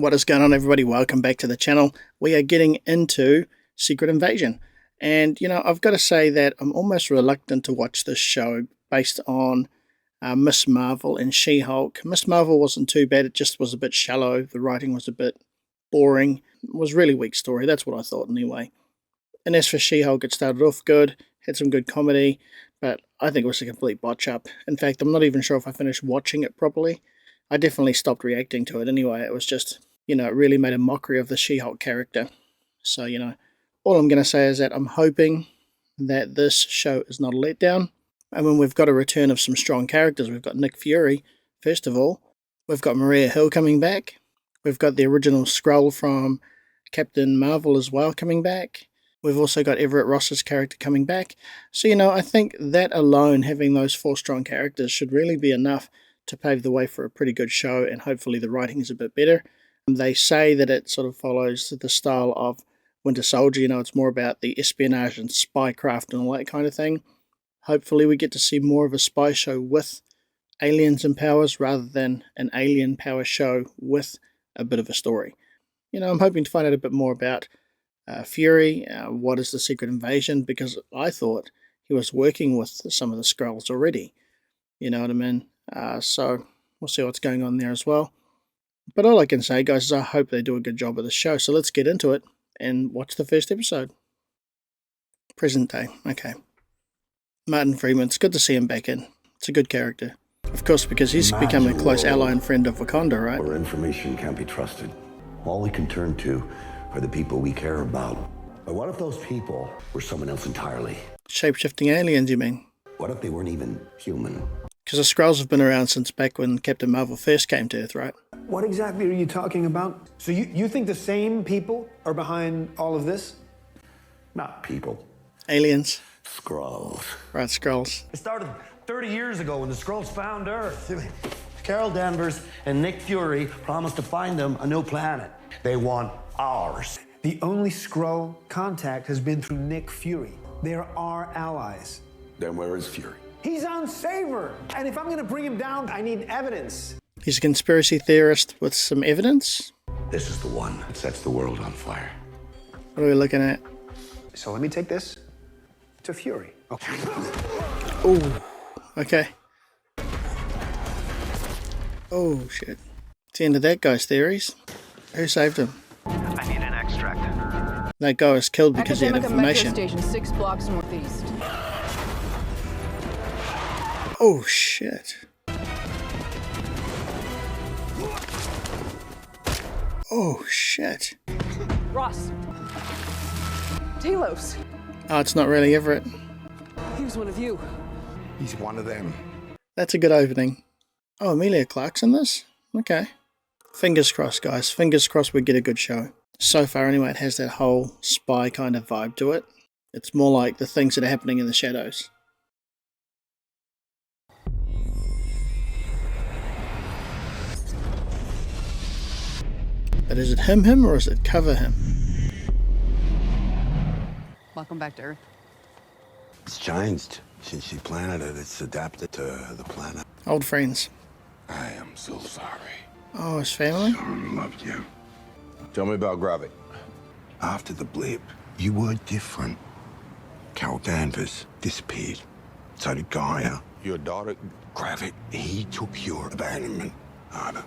What is going on, everybody? Welcome back to the channel. We are getting into Secret Invasion. And, I've got to say that I'm almost reluctant to watch this show based on Miss Marvel and She-Hulk. Miss Marvel wasn't too bad. It just was a bit shallow. The writing was a bit boring. It was a really weak story. That's what I thought anyway. And as for She-Hulk, it started off good, had some good comedy, but I think it was a complete botch-up. In fact, I'm not even sure if I finished watching it properly. I definitely stopped reacting to it anyway. It was just, it really made a mockery of the She-Hulk character. So, all I'm going to say is that I'm hoping that this show is not a letdown. I mean, we've got a return of some strong characters. We've got Nick Fury, first of all. We've got Maria Hill coming back. We've got the original Skrull from Captain Marvel as well coming back. We've also got Everett Ross's character coming back. So, I think that alone, having those 4 strong characters, should really be enough to pave the way for a pretty good show, and hopefully the writing is a bit better. They say that it sort of follows the style of Winter Soldier. It's more about the espionage and spycraft and all that kind of thing. Hopefully we get to see more of a spy show with aliens and powers rather than an alien power show with a bit of a story. I'm hoping to find out a bit more about Fury. What is the Secret Invasion? Because I thought he was working with some of the Skrulls already. You know what I mean? So we'll see what's going on there as well. But all I can say, guys, is I hope they do a good job of the show. So let's get into it and watch the first episode. Present day. Okay. Martin Freeman. It's good to see him back in. It's a good character. Of course, because he's become a close ally and friend of Wakanda, right? Where information can't be trusted. All we can turn to are the people we care about. But what if those people were someone else entirely? Shape-shifting aliens, you mean? What if they weren't even human? Because the Skrulls have been around since back when Captain Marvel first came to Earth, right? What exactly are you talking about? So you think the same people are behind all of this? Not people. Aliens. Skrulls. Right, Skrulls. It started 30 years ago when the Skrulls found Earth. Carol Danvers and Nick Fury promised to find them a new planet. They want ours. The only Skrull contact has been through Nick Fury. They're our allies. Then where is Fury? He's on Saber, and if I'm gonna bring him down, I need evidence. He's a conspiracy theorist with some evidence. This is the one that sets the world on fire. What are we looking at? So let me take this to Fury. Okay. Oh, okay. Oh, shit. It's the end of that guy's theories. Who saved him? I need an extract. That guy was killed because he had information. Metro Station, 6 blocks northeast. Oh, shit. Oh, shit. Ross. Talos. Oh, it's not really Everett. He was one of you. He's one of them. That's a good opening. Oh, Emilia Clarke's in this? Okay. Fingers crossed, guys. Fingers crossed we get a good show. So far, anyway, it has that whole spy kind of vibe to it. It's more like the things that are happening in the shadows. But is it him, or is it cover him? Welcome back to Earth. It's changed since she planted it. It's adapted to the planet. Old friends. I am so sorry. Oh, his family? Son loved you. Tell me about Gravik. After the blip, you were different. Carol Danvers disappeared. So did Gaia. Your daughter? Gravik, he took your abandonment harder.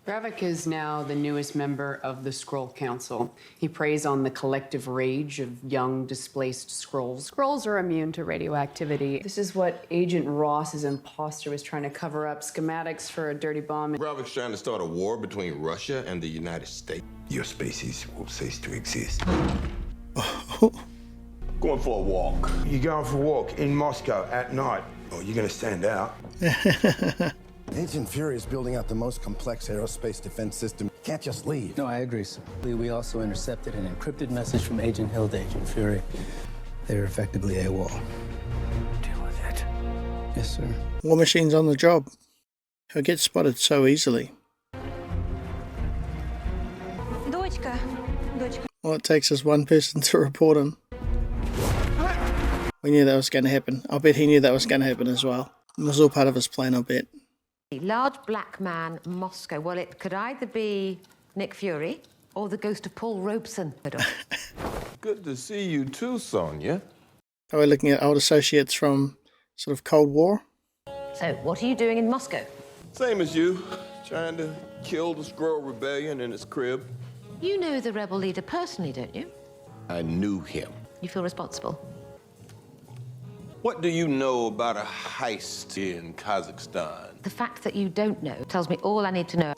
Gravik is now the newest member of the Skrull Council. He preys on the collective rage of young, displaced Skrulls. Skrulls are immune to radioactivity. This is what Agent Ross's imposter was trying to cover up, schematics for a dirty bomb. Gravik's trying to start a war between Russia and the United States. Your species will cease to exist. Going for a walk. You're going for a walk in Moscow at night. Oh, you're gonna stand out. Agent Fury is building out the most complex aerospace defense system. Can't just leave. No, I agree, sir. We also intercepted an encrypted message from Agent Hill to Agent Fury. They were effectively AWOL. Deal with it. Yes, sir. War Machine's on the job. He'll get spotted so easily. All it takes is one person to report him. We knew that was going to happen. I'll bet he knew that was going to happen as well. It was all part of his plan, I'll bet. Large black man, Moscow. Well, it could either be Nick Fury or the ghost of Paul Robeson? Good to see you too, Sonia. Are we looking at old associates from sort of Cold War? So, what are you doing in Moscow? Same as you, trying to kill the Skrull Rebellion in its crib. You know the rebel leader personally, don't you? I knew him. You feel responsible? What do you know about a heist in Kazakhstan? The fact that you don't know tells me all I need to know.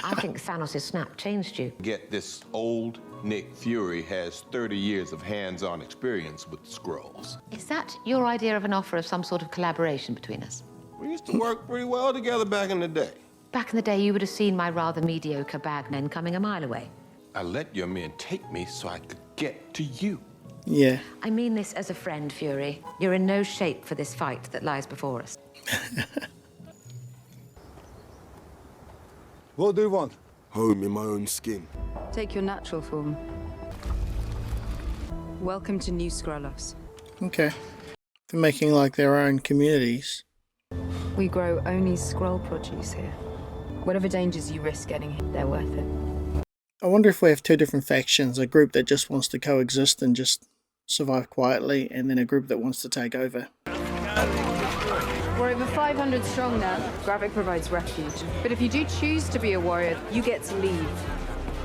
I think Thanos' snap changed you. Get this, old Nick Fury has 30 years of hands-on experience with the Skrulls. Is that your idea of an offer of some sort of collaboration between us? We used to work pretty well together back in the day. Back in the day, you would have seen my rather mediocre bagmen coming a mile away. I let your men take me so I could get to you. Yeah. I mean this as a friend, Fury. You're in no shape for this fight that lies before us. What do you want? Home in my own skin. Take your natural form. Welcome to New Skrullos. Okay. They're making like their own communities. We grow only Skrull produce here. Whatever dangers you risk getting here, they're worth it. I wonder if we have two different factions, a group that just wants to coexist and just survive quietly, and then a group that wants to take over. We're over 500 strong now. Gravik provides refuge. But if you do choose to be a warrior, you get to leave.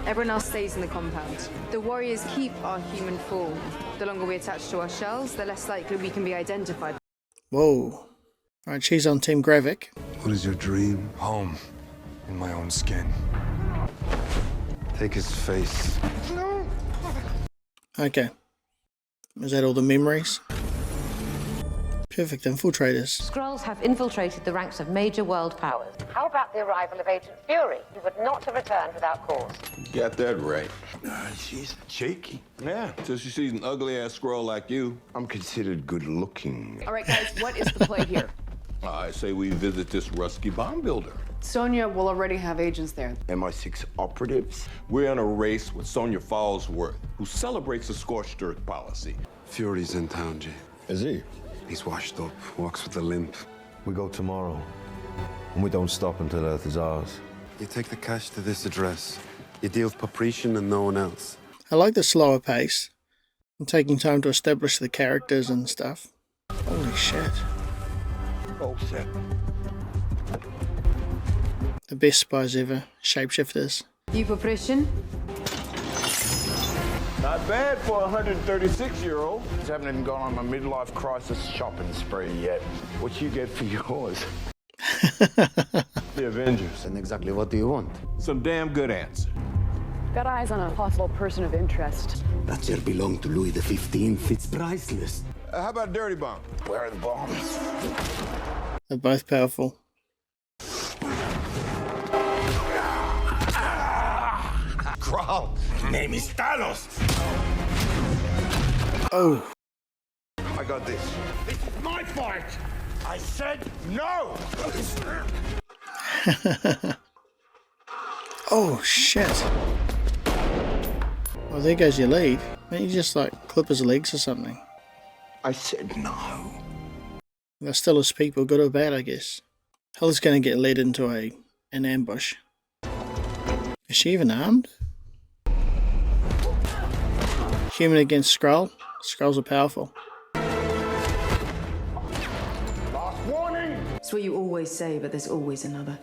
Everyone else stays in the compound. The warriors keep our human form. The longer we attach to our shells, the less likely we can be identified. Whoa. Alright, she's on Team Gravik. What is your dream? Home in my own skin. Take his face. Okay. Is that all the memories? Perfect infiltrators. Skrulls have infiltrated the ranks of major world powers. How about the arrival of Agent Fury? He would not have returned without cause. You got that right. She's shaky. Yeah, till she sees an ugly-ass Skrull like you. I'm considered good looking. All right, guys, what is the play here? I say we visit this rusky bomb builder. Sonia will already have agents there. MI6 operatives. We're in a race with Sonia Fallsworth, who celebrates the scorched earth policy. Fury's in town, Jay. Is he? He's washed up, walks with a limp. We go tomorrow, and we don't stop until Earth is ours. You take the cash to this address. You deal with Paprician and no one else. I like the slower pace. And taking time to establish the characters and stuff. Holy shit. Oh, shit. The best spies ever. Shapeshifters. You Paprician? Not bad for a 136-year-old. Just haven't even gone on my midlife crisis shopping spree yet. What you get for yours? The Avengers. And exactly what do you want? Some damn good answer. Got eyes on a possible person of interest. That chair belonged to Louis XV. It's priceless. How about Dirty Bomb? Where are the bombs? They're both powerful. Kral, name is Thanos. Oh. I got this. This is my fight. I said no. Oh shit. Oh, there goes your lead. Can't you just like clip his legs or something? I said no. They're still his people, good or bad, I guess. Hell's gonna get led into an ambush. Is she even armed? Human against Skrull. Skrulls are powerful. Last warning. It's what you always say, but there's always another.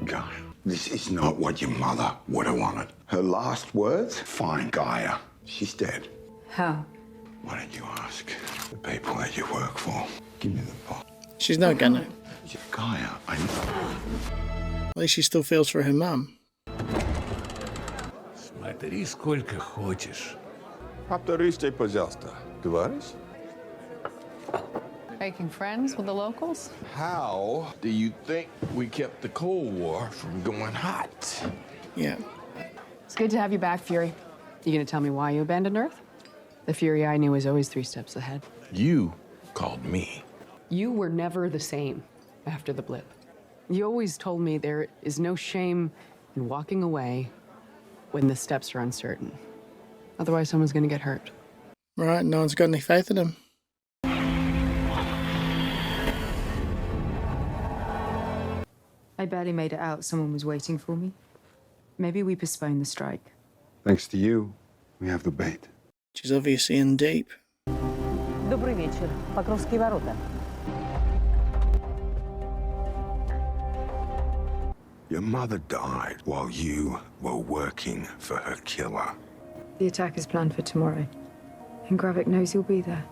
Gaia, this is not what your mother would have wanted. Her last words? Fine, Gaia. She's dead. How? Why don't you ask the people that you work for? Give me the pot. She's not gonna. Gaia, I know. At least she still feels for her mum. Смотри, сколько хочешь. Повторите, пожалуйста, товарищ. Making friends with the locals? How do you think we kept the Cold War from going hot? Yeah. It's good to have you back, Fury. You gonna tell me why you abandoned Earth? The Fury I knew was always 3 steps ahead. You called me. You were never the same after the blip. You always told me there is no shame in walking away when the steps are uncertain. Otherwise, someone's gonna get hurt. Right, no one's got any faith in him. I barely made it out. Someone was waiting for me. Maybe we postpone the strike. Thanks to you, we have the bait. She's obviously in deep. Добрый вечер. Покровские ворота. Your mother died while you were working for her killer. The attack is planned for tomorrow, and Gravik knows you'll be there.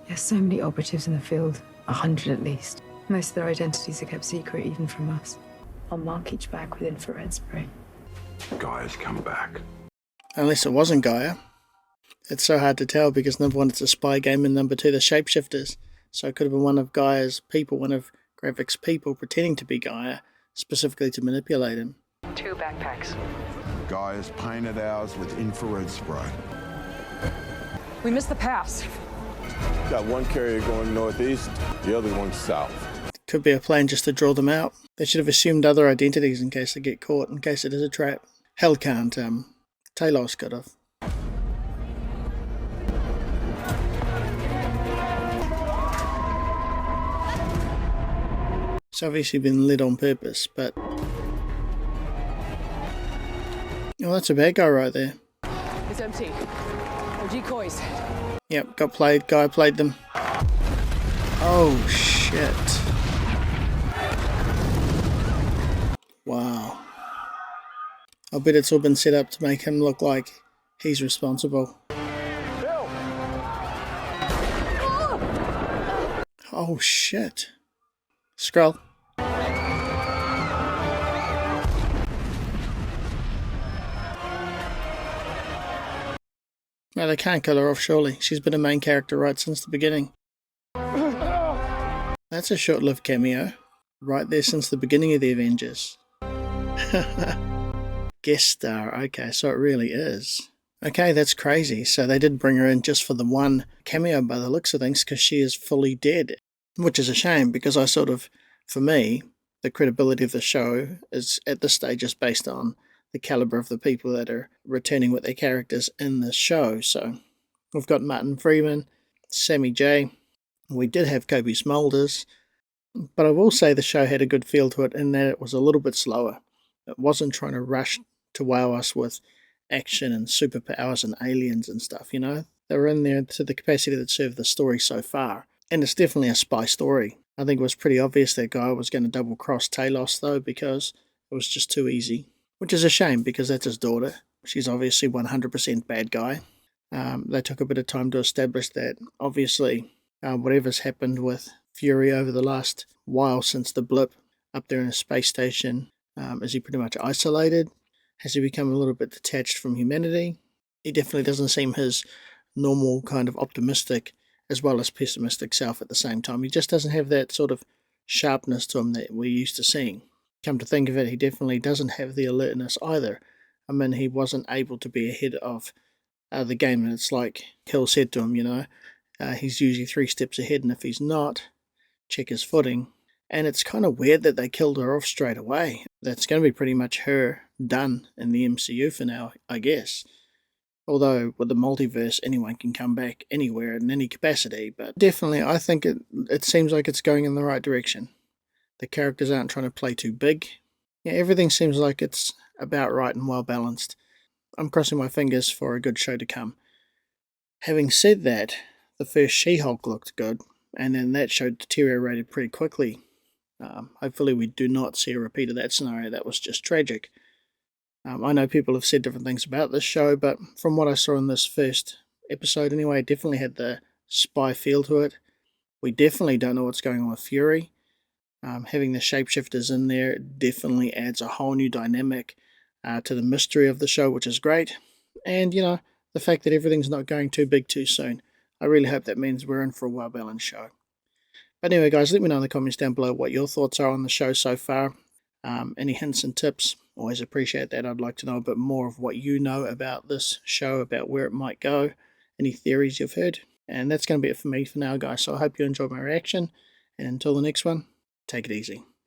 There's so many operatives in the field, 100 at least. Most of their identities are kept secret, even from us. I'll mark each bag with infrared spray. Gaia's come back. Unless it wasn't Gaia. It's so hard to tell because number one, it's a spy game, and number two, the shapeshifters. So it could have been one of Gaia's people, one of Gravik's people pretending to be Gaia, specifically to manipulate him. 2 backpacks. Gaia's painted ours with infrared spray. We missed the pass. Got one carrier going northeast, the other one south. Could be a plan just to draw them out. They should have assumed other identities in case they get caught, in case it is a trap. Hell can't. Talos could have. It's obviously been lit on purpose, but... Oh, that's a bad guy right there. It's empty. No decoys. Yep, got played. Guy played them. Oh, shit. Wow. I'll bet it's all been set up to make him look like he's responsible. Oh, shit. Scroll. No, they can't kill her off, surely. She's been a main character right since the beginning. That's a short-lived cameo. Right there since the beginning of the Avengers. Guest star. Okay, so it really is. Okay, that's crazy. So they did bring her in just for the one cameo by the looks of things, because she is fully dead. Which is a shame, because for me, the credibility of the show is at this stage just based on the caliber of the people that are returning with their characters in this show. So we've got Martin Freeman, Sammy J. We did have Kobe Smulders, but I will say the show had a good feel to it in that it was a little bit slower. It wasn't trying to rush to wow us with action and superpowers and aliens and stuff, you know. They were in there to the capacity that served the story so far. And it's definitely a spy story. I think it was pretty obvious that guy was going to double-cross Talos, though, because it was just too easy. Which is a shame, because that's his daughter. She's obviously 100% bad guy. They took a bit of time to establish that. Obviously, whatever's happened with Fury over the last while since the blip up there in a space station, is he pretty much isolated? Has he become a little bit detached from humanity? He definitely doesn't seem his normal kind of optimistic as well as pessimistic self at the same time. He just doesn't have that sort of sharpness to him that we're used to seeing. Come to think of it, he definitely doesn't have the alertness either. I mean, he wasn't able to be ahead of the game, and it's like Hill said to him, you know, he's usually 3 steps ahead, and if he's not, check his footing. And it's kind of weird that they killed her off straight away. That's going to be pretty much her done in the MCU for now, I guess. Although, with the multiverse, anyone can come back anywhere in any capacity. But definitely, I think it seems like it's going in the right direction. The characters aren't trying to play too big. Yeah, everything seems like it's about right and well balanced. I'm crossing my fingers for a good show to come. Having said that, the first She-Hulk looked good, and then that show deteriorated pretty quickly. Hopefully we do not see a repeat of that scenario. That was just tragic. I know people have said different things about this show, but from what I saw in this first episode anyway, it definitely had the spy feel to it. We definitely don't know what's going on with Fury. Having the shapeshifters in there definitely adds a whole new dynamic to the mystery of the show, which is great. And, you know, the fact that everything's not going too big too soon. I really hope that means we're in for a well-balanced show. But anyway, guys, let me know in the comments down below what your thoughts are on the show so far. Any hints and tips, always appreciate that. I'd like to know a bit more of what you know about this show, about where it might go, any theories you've heard. And that's going to be it for me for now, guys. So I hope you enjoyed my reaction. And until the next one, take it easy.